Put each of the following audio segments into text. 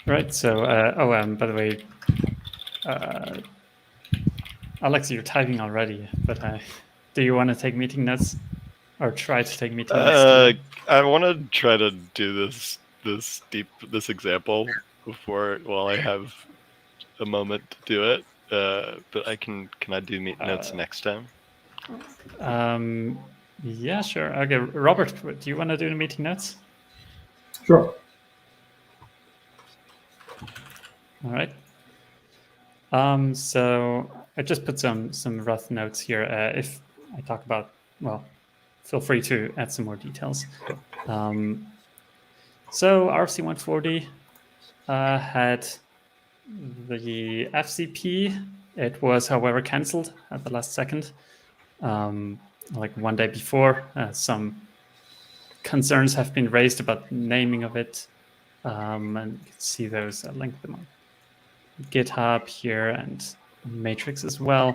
Right. So, by the way, Alex, you're typing already, but do you want to take meeting notes or try to take meeting notes? I want to try to do this example while I have a moment to do it. But can I do notes next time? Yeah, sure. Okay, Robert, do you want to do the meeting notes? Sure. All right. So I just put some rough notes here. If I talk about, well, feel free to add some more details. So RFC 140 had the FCP. It was, however, cancelled at the last second. Like one day before, some concerns have been raised about the naming of it. And you can see those, I'll link them on GitHub here and Matrix as well.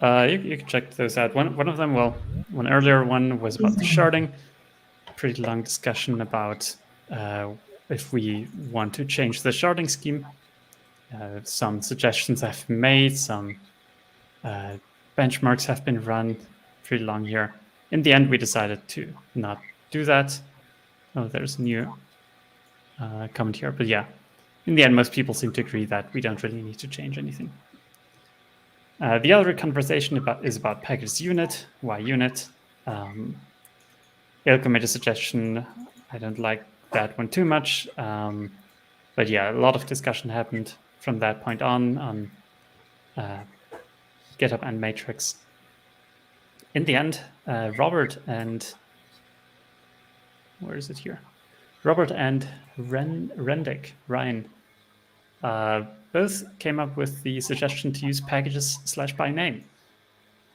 You can check those out. One of them, well, one earlier one was about the sharding. Pretty long discussion about if we want to change the sharding scheme. Some suggestions have been made, some benchmarks have been run, pretty long here. In the end, we decided to not do that. Oh, there's a new comment here, but yeah, in the end, most people seem to agree that we don't really need to change anything. The other conversation is about package unit. Why unit? Ilko made a suggestion. I don't like that one too much. But yeah, a lot of discussion happened from that point on GitHub and Matrix. In the end, Robert and where is it here? Robert and Ryan both came up with the suggestion to use packages /by name.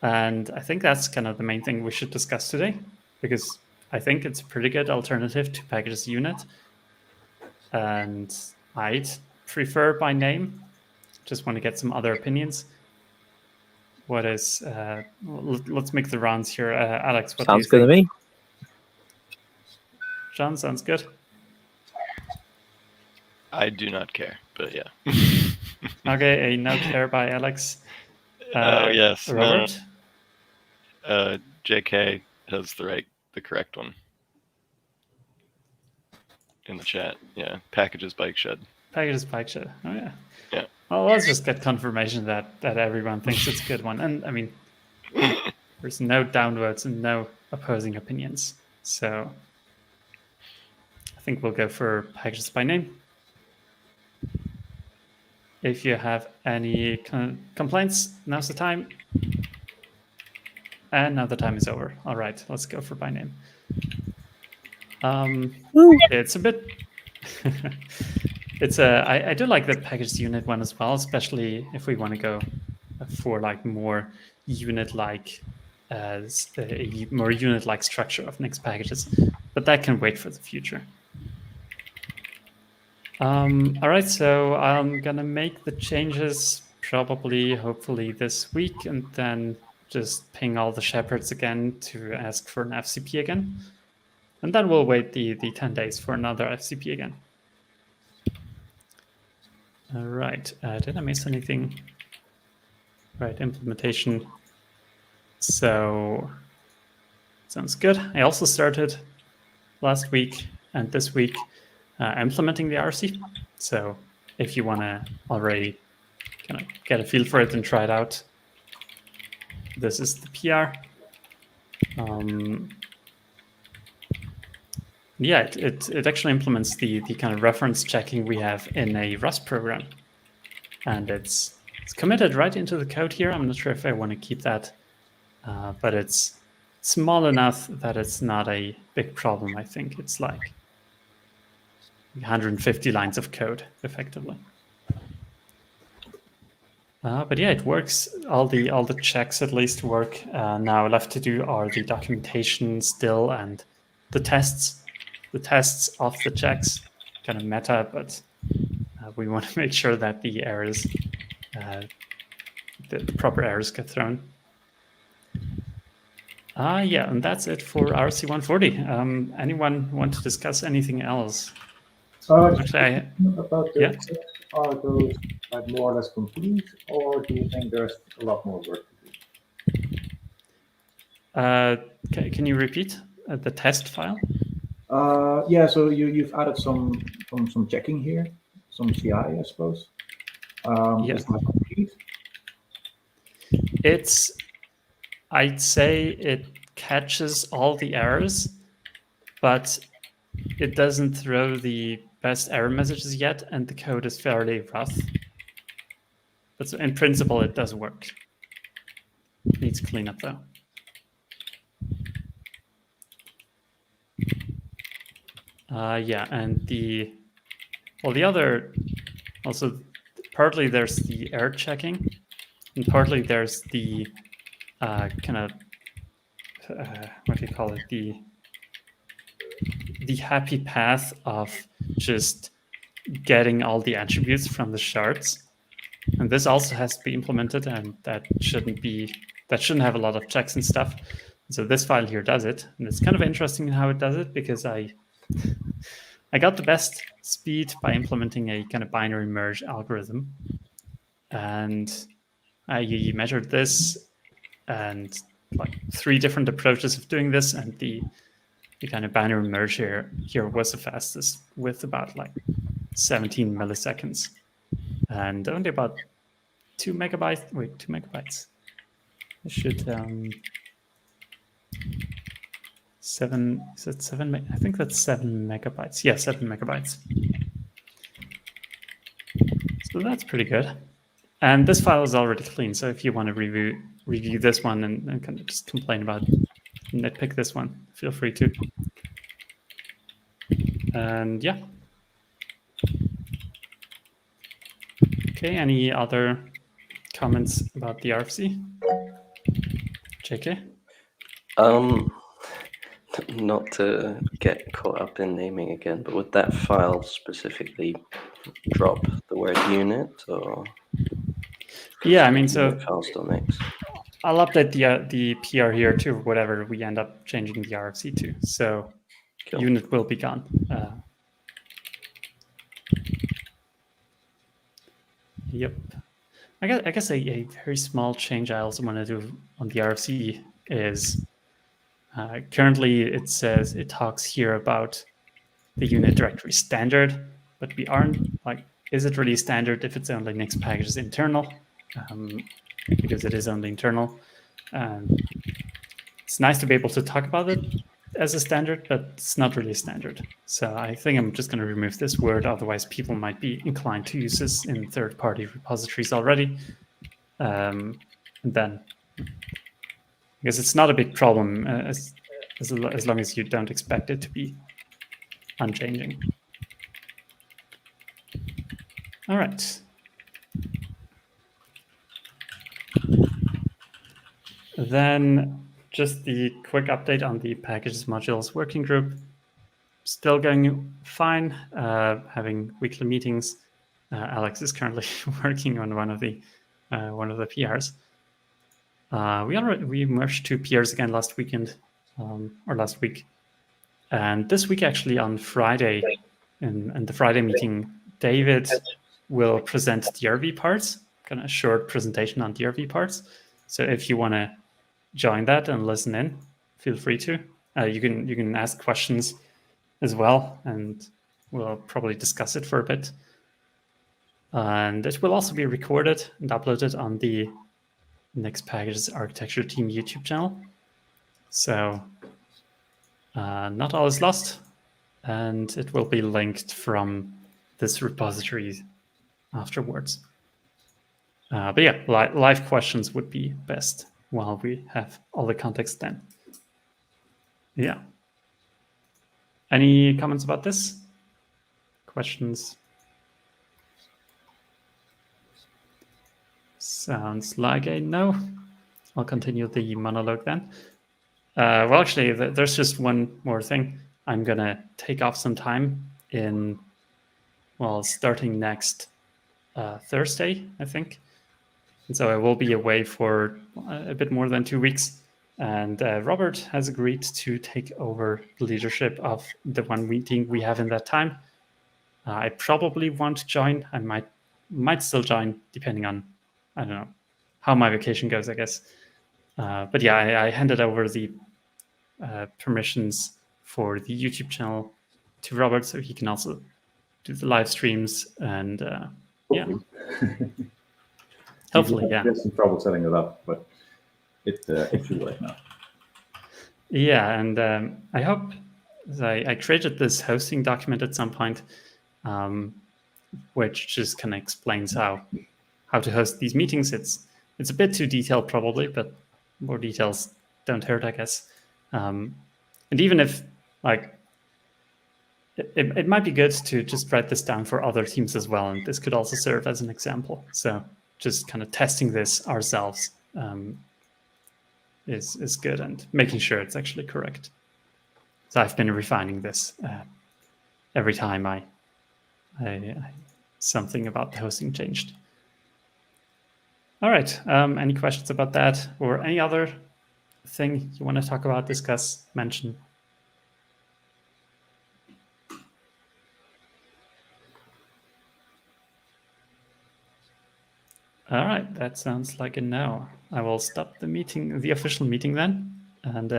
And I think that's kind of the main thing we should discuss today, because I think it's a pretty good alternative to packages unit. And I'd prefer by name. Just want to get some other opinions. What is, let's make the rounds here. Alex, what sounds do you think? Good to me. John, sounds good. I do not care, but yeah. Okay, a no care by Alex. Yes, Robert. No. JK has the correct one in the chat. Yeah, packages bike shed. Packages bike shed. Oh yeah. Yeah. Well, let's just get confirmation that everyone thinks it's a good one, and I mean, there's no downvotes and no opposing opinions, so I think we'll go for packages by name. If you have any complaints, now's the time. And now the time is over. All right, let's go for by name. It's a bit... I do like the package unit one as well, especially if we want to go for like more unit-like a more unit-like structure of Nix packages, but that can wait for the future. All right, so I'm gonna make the changes probably, hopefully this week, and then just ping all the shepherds again to ask for an FCP again. And then we'll wait the 10 days for another FCP again. All right, did I miss anything? Right, implementation. So, sounds good. I also started last week and this week implementing the RC. So if you want to already kind of get a feel for it and try it out, this is the PR. Yeah, it actually implements the kind of reference checking we have in a Rust program. And it's committed right into the code here. I'm not sure if I want to keep that, but it's small enough that it's not a big problem, I think. It's like 150 lines of code, effectively. But yeah, it works. All the checks at least work. Now left to do are the documentation still and the tests. The tests of the checks, kind of meta, but we want to make sure that the errors, the proper errors get thrown. Yeah, and that's it for RC 140. Anyone want to discuss anything else? Just Actually, about the yeah. tests, are those like more or less complete, or do you think there's a lot more work to do? Can you repeat the test file? Yeah, so you've added some checking here, some CI, I suppose. Yeah. Is that complete? I'd say it catches all the errors, but it doesn't throw the best error messages yet, and the code is fairly rough. But in principle, it does work. Needs cleanup though. Yeah, and the other, also partly there's the error checking, and partly there's the kind of what do you call it, the happy path of just getting all the attributes from the shards. And this also has to be implemented, and that shouldn't have a lot of checks and stuff. So this file here does it, and it's kind of interesting how it does it, because I got the best speed by implementing a kind of binary merge algorithm, and I measured this and like 3 different approaches of doing this, and the kind of binary merge here was the fastest with about like 17 milliseconds and only about 2 megabytes. Wait, 2 megabytes. I should 7. Is it 7? I think that's 7 megabytes. Yeah, 7 megabytes. So that's pretty good. And this file is already clean. So if you want to review this one and kind of just complain about nitpick this one, feel free to. And yeah. Okay, any other comments about the RFC? JK? Not to get caught up in naming again, but would that file specifically drop the word unit, or? Yeah, I mean, so file still mix. I'll update the PR here to whatever we end up changing the RFC to. So Cool. Unit will be gone. Yep. I guess a very small change I also want to do on the RFC is currently it talks here about the unit directory standard, but we aren't like, is it really standard if it's only Nixpkgs internal? Because it is only internal. It's nice to be able to talk about it as a standard, but it's not really a standard. So I think I'm just going to remove this word. Otherwise, people might be inclined to use this in third-party repositories already. And then, because it's not a big problem as long as you don't expect it to be unchanging. All right. Then just the quick update on the packages modules working group. Still going fine, having weekly meetings. Alex is currently working on one of the PRs. We merged 2 PRs again last weekend, or last week. And this week, actually, on Friday, in the Friday meeting, David will present DRV parts, kind of a short presentation on DRV parts. So if you want to join that and listen in, feel free to. You can ask questions as well, and we'll probably discuss it for a bit. And it will also be recorded and uploaded on the Nixpkgs architecture team YouTube channel. So not all is lost, and it will be linked from this repository afterwards. But yeah, live questions would be best while we have all the context then. Yeah. Any comments about this? Questions? Sounds like a no. I'll continue the monologue then. Well, actually, there's just one more thing. I'm going to take off some time starting next Thursday, I think. And so I will be away for a bit more than 2 weeks. And Robert has agreed to take over the leadership of the one meeting we have in that time. I probably won't join. I might still join, depending on, I don't know, how my vacation goes, I guess. But yeah, I handed over the permissions for the YouTube channel to Robert, so he can also do the live streams and yeah, hopefully, yeah. There's some trouble setting it up, but it should work now. Yeah, and I hope I created this hosting document at some point, which just kind of explains how to host these meetings. It's a bit too detailed probably, but more details don't hurt, I guess. And even if like it might be good to just write this down for other teams as well, and this could also serve as an example. So just kind of testing this ourselves is good, and making sure it's actually correct. So I've been refining this every time I something about the hosting changed. All right. Any questions about that, or any other thing you want to talk about, discuss, mention? All right. That sounds like a no. I will stop the meeting, the official meeting then, and